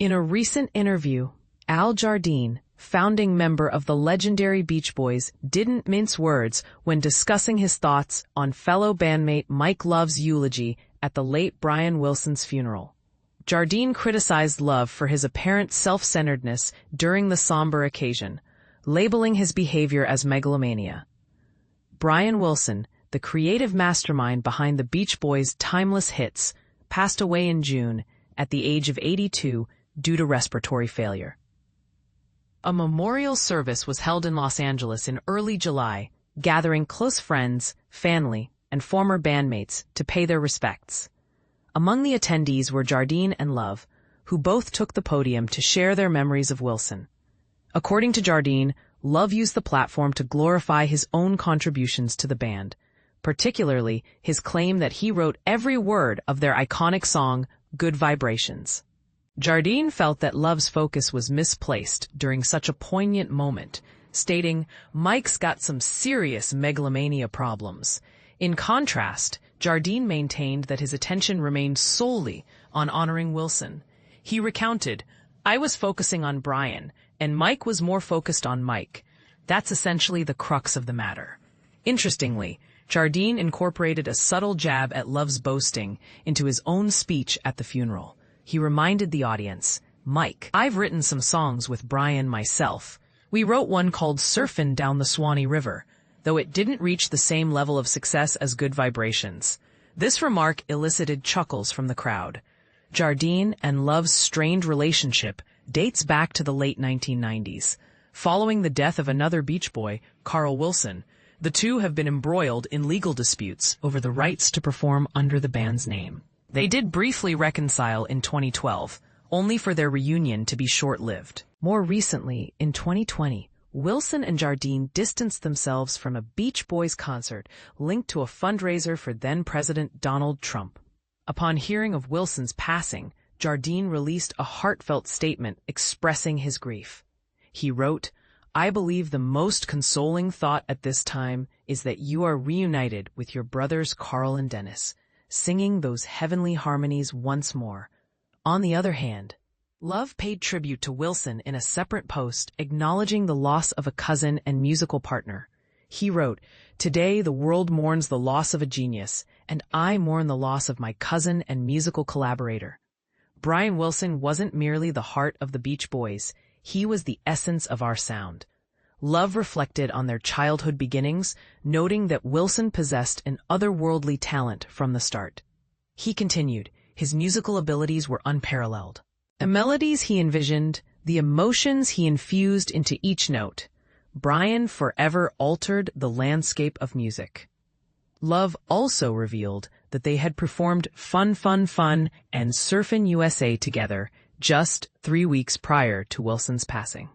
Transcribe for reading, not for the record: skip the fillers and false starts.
In a recent interview, Jardine, founding member of the legendary Beach Boys, didn't mince words when discussing his thoughts on fellow bandmate Mike Love's eulogy at the late Brian Wilson's funeral. Jardine criticized Love for his apparent self-centeredness during the somber occasion, labeling his behavior as megalomania. Brian Wilson, the creative mastermind behind the Beach Boys' timeless hits, passed away in June at the age of 82 due to respiratory failure. A memorial service was held in Los Angeles in early July, gathering close friends, family, and former bandmates to pay their respects. Among the attendees were Jardine and Love, who both took the podium to share their memories of Wilson. According to Jardine, Love used the platform to glorify his own contributions to the band, particularly his claim that he wrote every word of their iconic song, Good Vibrations. Jardine felt that Love's focus was misplaced during such a poignant moment, stating, "Mike's got some serious megalomania problems." In contrast, Jardine maintained that his attention remained solely on honoring Wilson. He recounted, "I was focusing on Brian, and Mike was more focused on Mike. That's essentially the crux of the matter." Interestingly, Jardine incorporated a subtle jab at Love's boasting into his own speech at the funeral. He reminded the audience, "Mike, I've written some songs with Brian myself. We wrote one called Surfin' Down the Swanee River, though it didn't reach the same level of success as Good Vibrations." This remark elicited chuckles from the crowd. Jardine and Love's strained relationship dates back to the late 1990s. Following the death of another Beach Boy, Carl Wilson, the two have been embroiled in legal disputes over the rights to perform under the band's name. They did briefly reconcile in 2012, only for their reunion to be short-lived. More recently, in 2020, Wilson and Jardine distanced themselves from a Beach Boys concert linked to a fundraiser for then-President Donald Trump. Upon hearing of Wilson's passing, Jardine released a heartfelt statement expressing his grief. He wrote, "I believe the most consoling thought at this time is that you are reunited with your brothers Carl and Dennis, singing those heavenly harmonies once more." On the other hand, Love paid tribute to Wilson in a separate post acknowledging the loss of a cousin and musical partner. He wrote, "Today the world mourns the loss of a genius, and I mourn the loss of my cousin and musical collaborator." Brian Wilson wasn't merely the heart of the Beach Boys, he was the essence of our sound. Love reflected on their childhood beginnings, noting that Wilson possessed an otherworldly talent from the start. He continued, his musical abilities were unparalleled. The melodies he envisioned, the emotions he infused into each note. Brian forever altered the landscape of music. Love also revealed that they had performed Fun, Fun, Fun and Surfin' USA together just 3 weeks prior to Wilson's passing.